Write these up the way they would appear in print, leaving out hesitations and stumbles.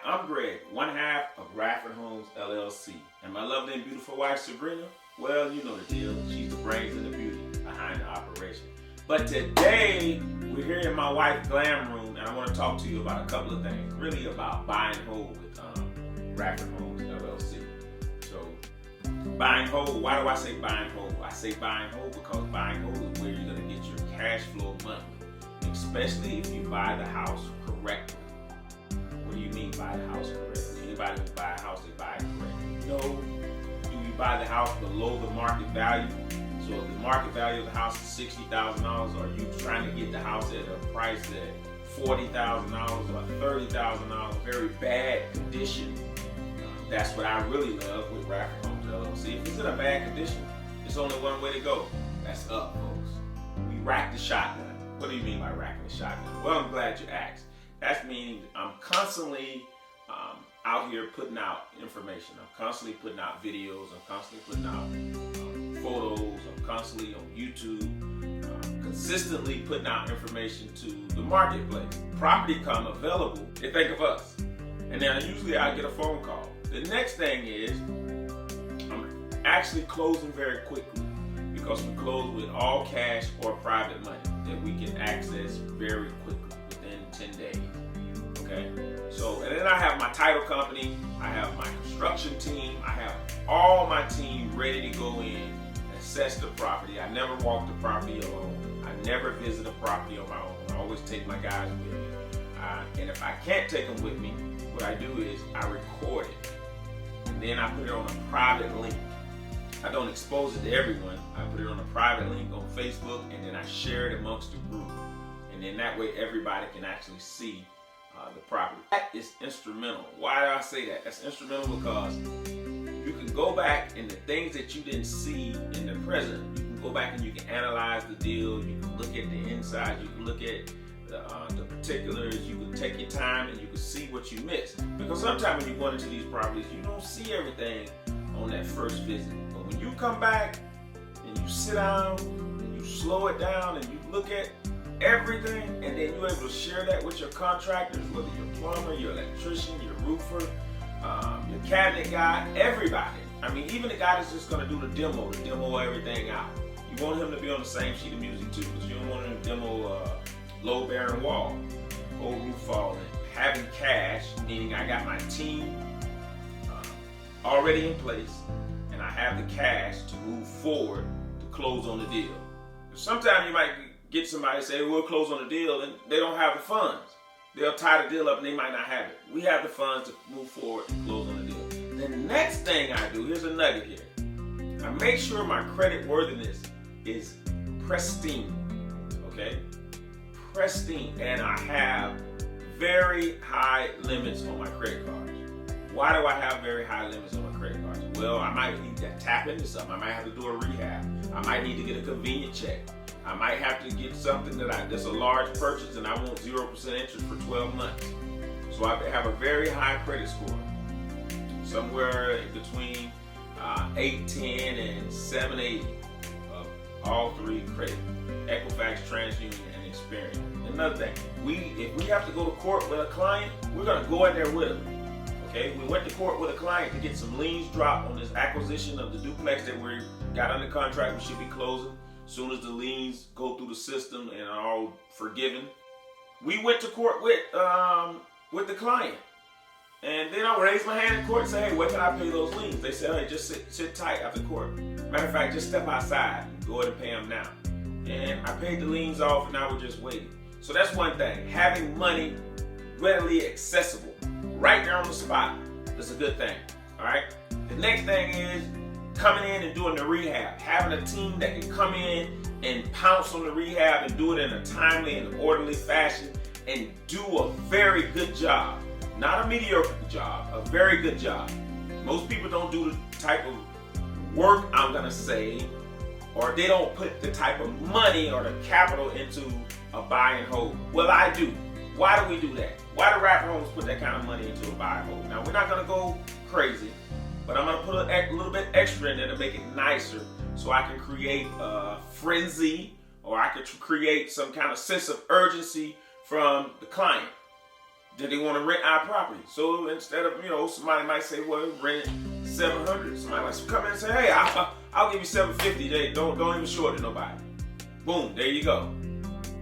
I'm Greg, one half of RadfordHomes LLC. And my lovely and beautiful wife, Sabrina, well, you know the deal. She's the brains and the beauty behind the operation. But today, we're here in my wife's GLAM room, and I want to talk to you about a couple of things. Really about buying whole with RadfordHomes LLC. So, buying whole, why do I say buying whole? I say buying whole because buying whole is where you're going to get your cash flow monthly, especially if you buy the house correctly. What do you mean buy the house correctly? Anybody who buy a house, they buy it correctly. No. Do you buy the house below the market value? So if the market value of the house is $60,000, are you trying to get the house at a price at $40,000 or $30,000? Very bad condition. That's what I really love with RadfordHomes LLC. If it's in a bad condition, it's only one way to go. That's up, folks. We rack the shotgun. What do you mean by racking the shotgun? Well, I'm glad you asked. That means I'm constantly out here putting out information. I'm constantly putting out videos. I'm constantly putting out photos. I'm constantly on YouTube, consistently putting out information to the marketplace. Property come available, they think of us. And then usually I get a phone call. The next thing is I'm actually closing very quickly because we close with all cash or private money that we can access very quickly within 10 days. Okay, so and then I have my title company, I have my construction team, I have all my team ready to go in and assess the property. I never walk the property alone. I never visit a property on my own. I always take my guys with me. And if I can't take them with me, what I do is I record it and then I put it on a private link. I don't expose it to everyone. I put it on a private link on Facebook and then I share it amongst the group. And then that way everybody can actually see the property. That is instrumental. Why do I say that? That's instrumental because you can go back and the things that you didn't see in the present, you can go back and you can analyze the deal, you can look at the inside, you can look at the particulars, you can take your time and you can see what you missed. Because sometimes when you go into these properties, you don't see everything on that first visit. But when you come back and you sit down and you slow it down and you look at everything, and then you're able to share that with your contractors, whether you're a plumber, your electrician, your roofer, your cabinet guy, everybody. I mean, even the guy that's just going to do the demo everything out. You want him to be on the same sheet of music too, because you don't want him to demo low-bearing wall, whole roof falling. Having cash, meaning I got my team already in place, and I have the cash to move forward to close on the deal. Sometimes you might get somebody say, we'll close on the deal, and they don't have the funds. They'll tie the deal up and they might not have it. We have the funds to move forward and close on the deal. The next thing I do, here's a nugget here. I make sure my credit worthiness is pristine, okay? Pristine, and I have very high limits on my credit cards. Why do I have very high limits on my credit cards? Well, I might need to tap into something. I might have to do a rehab. I might need to get a convenient check. I might have to get something that's a large purchase and I want 0% interest for 12 months. So I have a very high credit score, somewhere in between 810 and 780 of all three credit, Equifax, TransUnion, and Experian. Another thing, if we have to go to court with a client, we're going to go in there with them. Okay, we went to court with a client to get some liens dropped on this acquisition of the duplex that we got under contract. We should be closing as soon as the liens go through the system and are all forgiven. We went to court with the client. And then I raised my hand in court and said, hey, where can I pay those liens? They said, hey, just sit tight after court. Matter of fact, just step outside and go ahead and pay them now. And I paid the liens off and now we're just waiting. So that's one thing. Having money readily accessible right there on the spot is a good thing. All right. The next thing is coming in and doing the rehab. Having a team that can come in and pounce on the rehab and do it in a timely and orderly fashion and do a very good job. Not a mediocre job, a very good job. Most people don't do the type of work, I'm gonna say, or they don't put the type of money or the capital into a buy and hold. Well, I do. Why do we do that? Why do RadfordHomes put that kind of money into a buy and hold? Now, we're not gonna go crazy, but I'm gonna put a little bit extra in there to make it nicer so I can create a frenzy or I could create some kind of sense of urgency from the client. that they want to rent our property. So instead of, somebody might say, well, rent it $700. Somebody might come in and say, hey, I'll give you $750. They don't even show it to nobody. Boom, there you go.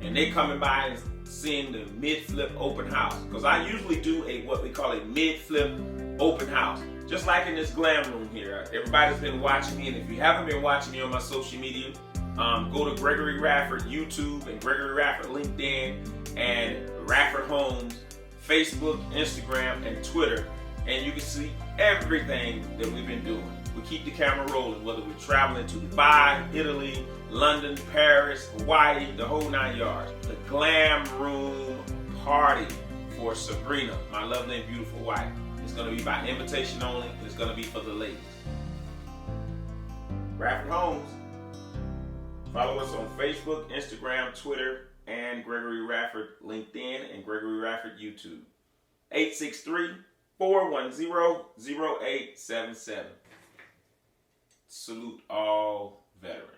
And they coming by and seeing the mid-flip open house. Because I usually do what we call a mid-flip open house. Just like in this glam room here. Everybody's been watching me, and if you haven't been watching me on my social media, go to Gregory Radford YouTube and Gregory Radford LinkedIn and RadfordHomes Facebook, Instagram, and Twitter, and you can see everything that we've been doing. We keep the camera rolling, whether we're traveling to Dubai, Italy, London, Paris, Hawaii, the whole 9 yards. The glam room party for Sabrina, my lovely and beautiful wife. It's going to be by invitation only, and it's going to be for the ladies. Radford Homes. Follow us on Facebook, Instagram, Twitter, and Gregory Radford LinkedIn and Gregory Radford YouTube. 863-410-0877. Salute all veterans.